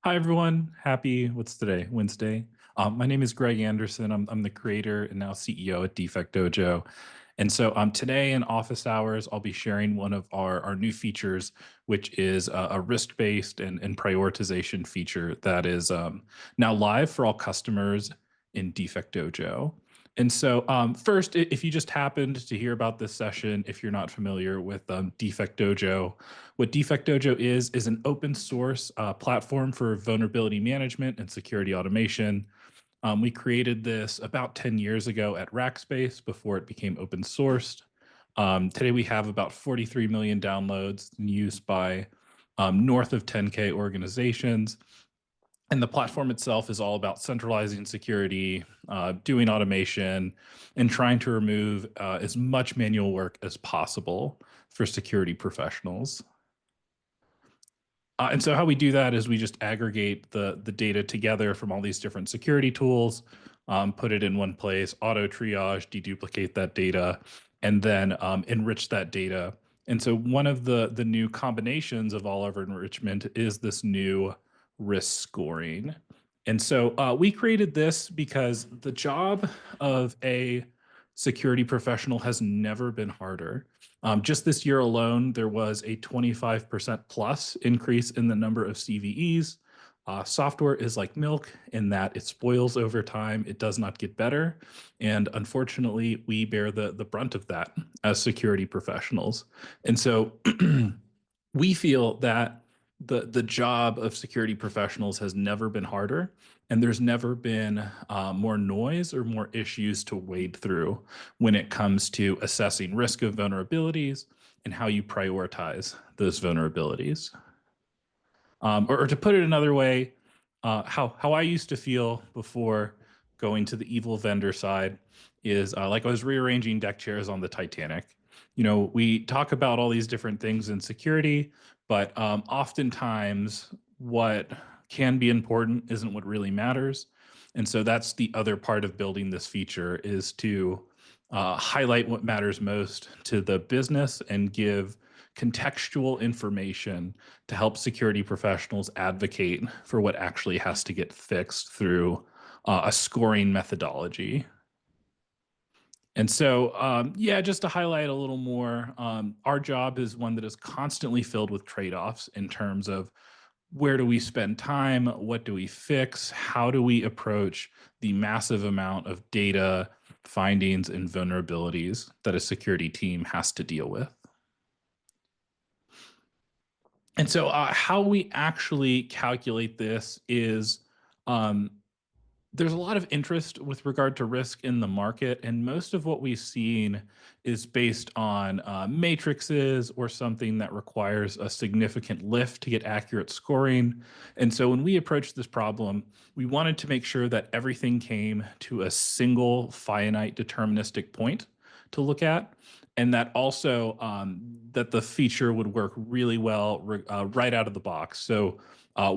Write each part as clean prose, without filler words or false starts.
Hi, everyone. What's today? Wednesday. My name is Greg Anderson. I'm the creator and now CEO at DefectDojo. And so today in office hours, I'll be sharing one of our new features, which is a risk-based and prioritization feature that is now live for all customers in DefectDojo. And so first, if you just happened to hear about this session, if you're not familiar with DefectDojo, what DefectDojo is an open source platform for vulnerability management and security automation. We created this about 10 years ago at Rackspace before it became open sourced. Today we have about 43 million downloads used by north of 10K organizations. And the platform itself is all about centralizing security, doing automation, and trying to remove as much manual work as possible for security professionals. And so how we do that is we just aggregate the data together from all these different security tools, put it in one place, auto triage, deduplicate that data, and then enrich that data. And so one of the new combinations of all of our enrichment is this new risk scoring. And so we created this because the job of a security professional has never been harder. Just this year alone, there was a 25% plus increase in the number of CVEs. Software is like milk in that it spoils over time. It does not get better. And unfortunately, we bear the brunt of that as security professionals. And so we feel that the job of security professionals has never been harder, and there's never been more noise or more issues to wade through when it comes to assessing risk of vulnerabilities and how you prioritize those vulnerabilities. Or to put it another way, how I used to feel before going to the evil vendor side is like I was rearranging deck chairs on the Titanic. You know, we talk about all these different things in security, but oftentimes what can be important isn't what really matters. And so that's the other part of building this feature is to highlight what matters most to the business and give contextual information to help security professionals advocate for what actually has to get fixed through a scoring methodology. And so, yeah, just to highlight a little more, our job is one that is constantly filled with trade-offs in terms of where do we spend time, what do we fix, how do we approach the massive amount of data, findings, and vulnerabilities that a security team has to deal with. And so, how we actually calculate this is um, there's a lot of interest with regard to risk in the market, and most of what we've seen is based on matrices or something that requires a significant lift to get accurate scoring. And so, when we approached this problem, we wanted to make sure that everything came to a single finite deterministic point to look at, and that also that the feature would work really well right out of the box. So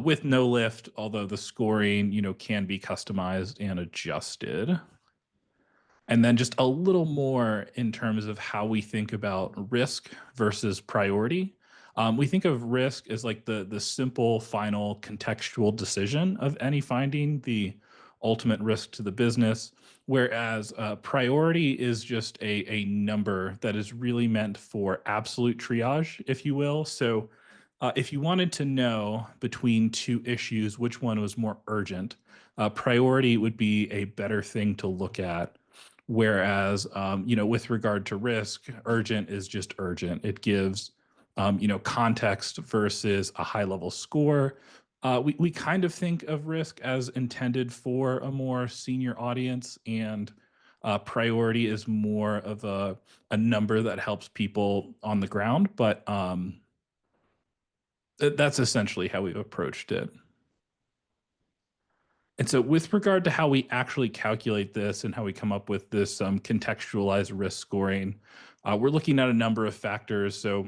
with no lift, although the scoring, can be customized and adjusted. And then just a little more in terms of how we think about risk versus priority. We think of risk as like the simple, final, contextual decision of any finding, the ultimate risk to the business, whereas priority is just a number that is really meant for absolute triage, if you will. So if you wanted to know between two issues which one was more urgent, priority would be a better thing to look at. Whereas, with regard to risk, urgent is just urgent. It gives, context versus a high level score. We kind of think of risk as intended for a more senior audience, and priority is more of a number that helps people on the ground. But that's essentially how we've approached it. And so, with regard to how we actually calculate this and how we come up with this contextualized risk scoring, we're looking at a number of factors. So,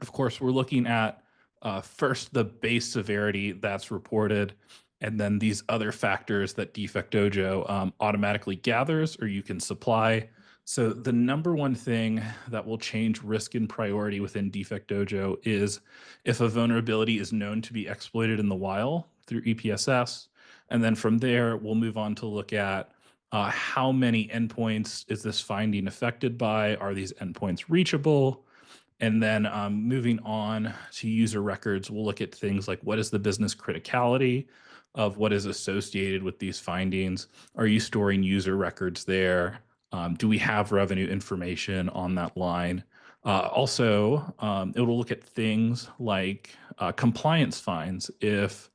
of course, we're looking at first the base severity that's reported, and then these other factors that DefectDojo automatically gathers or you can supply. So the number one thing that will change risk and priority within DefectDojo is if a vulnerability is known to be exploited in the wild through EPSS. And then from there, we'll move on to look at how many endpoints is this finding affected by? Are these endpoints reachable? And then moving on to user records, we'll look at things like what is the business criticality of what is associated with these findings? Are you storing user records there? Do we have revenue information on that line? Also, it will look at things like compliance fines if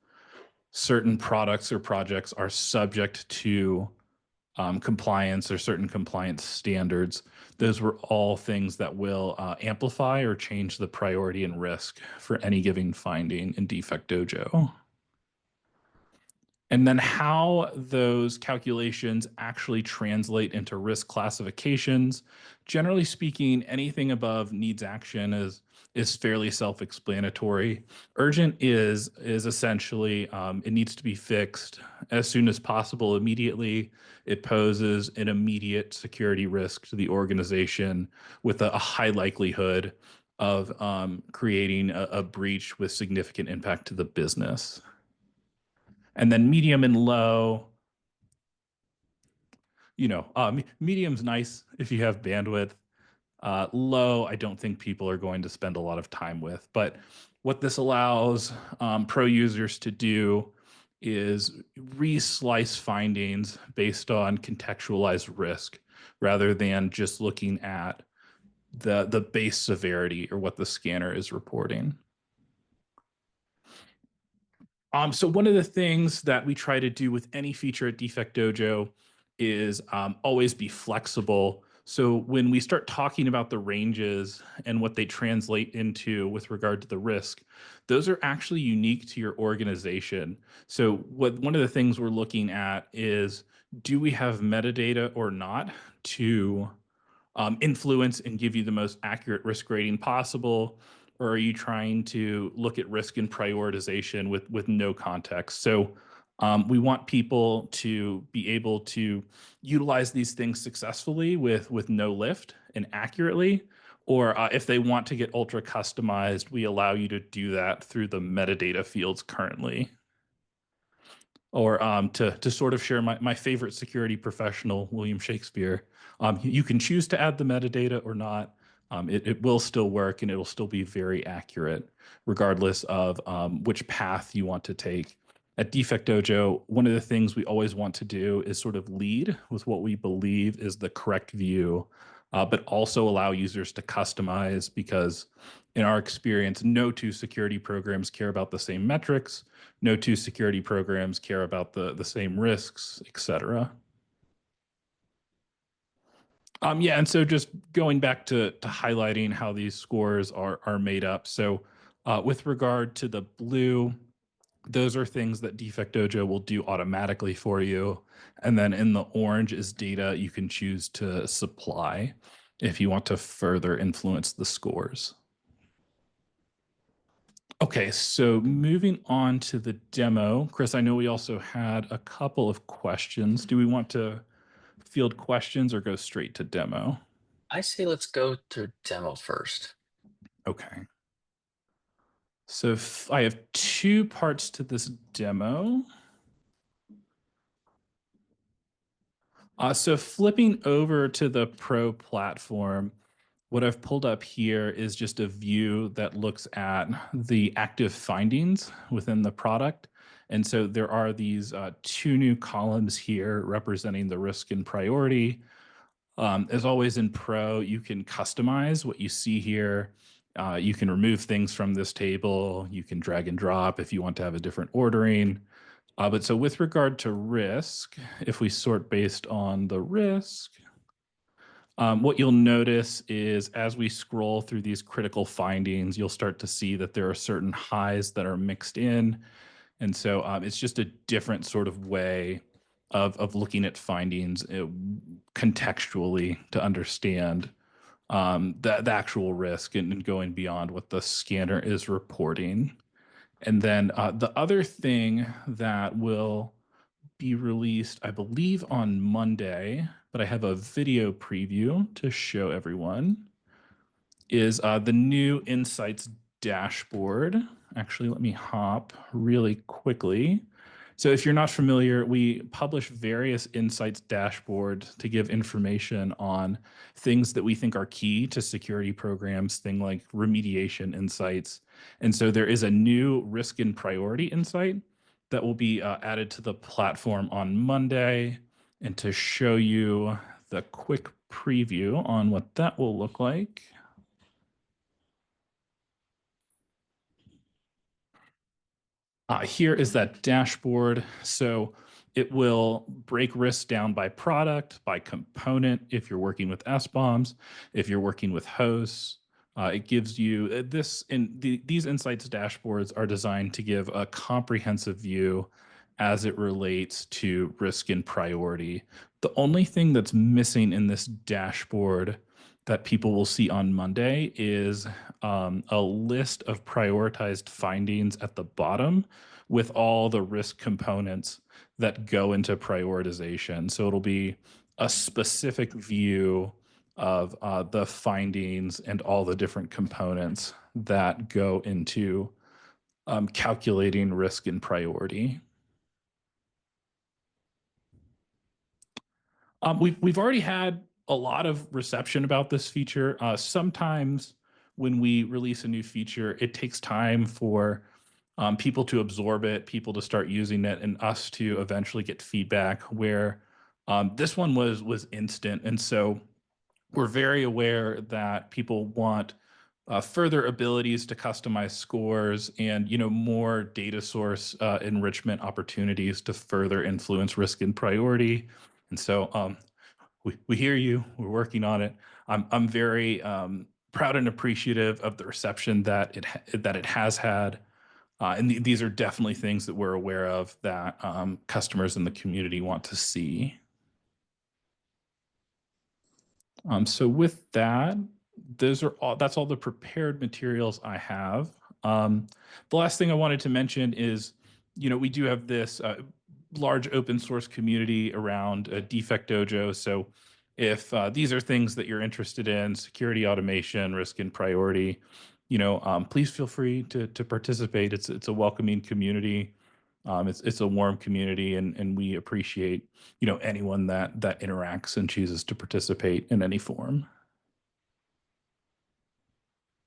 certain products or projects are subject to compliance or certain compliance standards. Those were all things that will amplify or change the priority and risk for any given finding in DefectDojo. And then how those calculations actually translate into risk classifications. Generally speaking, anything above needs action is fairly self-explanatory. Urgent is essentially it needs to be fixed as soon as possible immediately. It poses an immediate security risk to the organization with a high likelihood of creating a breach with significant impact to the business. And then medium and low, medium's nice if you have bandwidth. Low, I don't think people are going to spend a lot of time with. But what this allows pro users to do is reslice findings based on contextualized risk rather than just looking at the base severity or what the scanner is reporting. So one of the things that we try to do with any feature at DefectDojo is always be flexible. So when we start talking about the ranges and what they translate into with regard to the risk, those are actually unique to your organization. So one of the things we're looking at is, do we have metadata or not to influence and give you the most accurate risk rating possible? Or are you trying to look at risk and prioritization with no context? So we want people to be able to utilize these things successfully with no lift and accurately. Or if they want to get ultra customized, we allow you to do that through the metadata fields currently. Or to sort of share my favorite security professional, William Shakespeare, you can choose to add the metadata or not. It will still work and it will still be very accurate, regardless of which path you want to take. At DefectDojo, one of the things we always want to do is sort of lead with what we believe is the correct view, but also allow users to customize because in our experience, no two security programs care about the same metrics. No two security programs care about the same risks, et cetera. Yeah, and so just going back to highlighting how these scores are made up. So with regard to the blue, those are things that DefectDojo will do automatically for you. And then in the orange is data you can choose to supply if you want to further influence the scores. Okay, so moving on to the demo. Chris, I know we also had a couple of questions. Do we want to field questions or go straight to demo? I say let's go to demo first. Okay. So I have two parts to this demo. So flipping over to the Pro platform, what I've pulled up here is just a view that looks at the active findings within the product. And so there are these two new columns here representing the risk and priority. As always in Pro, you can customize what you see here. You can remove things from this table. You can drag and drop if you want to have a different ordering. But so with regard to risk, if we sort based on the risk, what you'll notice is as we scroll through these critical findings, you'll start to see that there are certain highs that are mixed in. And so it's just a different sort of way of looking at findings contextually to understand the actual risk and going beyond what the scanner is reporting. And then the other thing that will be released, I believe, on Monday, but I have a video preview to show everyone, is the new Insights dashboard. Actually, let me hop really quickly So if you're not familiar, we publish various insights dashboard to give information on things that we think are key to security programs, thing like remediation insights. And so there is a new risk and priority insight that will be added to the platform on Monday. And to show you the quick preview on what that will look like. Here is that dashboard. So it will break risk down by product, by component, if you're working with SBOMs, if you're working with hosts. It gives you these insights dashboards are designed to give a comprehensive view as it relates to risk and priority. The only thing that's missing in this dashboard that people will see on Monday is a list of prioritized findings at the bottom with all the risk components that go into prioritization. So it'll be a specific view of the findings and all the different components that go into calculating risk and priority. We've already had a lot of reception about this feature. Sometimes when we release a new feature, it takes time for people to absorb it, people to start using it, and us to eventually get feedback. Where this one was instant, and so we're very aware that people want further abilities to customize scores and more data source enrichment opportunities to further influence risk and priority. And so we hear you. We're working on it. I'm very proud and appreciative of the reception that it has had. And these are definitely things that we're aware of that customers in the community want to see. So with that, that's all the prepared materials I have. The last thing I wanted to mention is, we do have this large open source community around DefectDojo. So if these are things that you're interested in, security automation, risk and priority, please feel free to participate. It's a welcoming community. It's a warm community, and we appreciate anyone that interacts and chooses to participate in any form.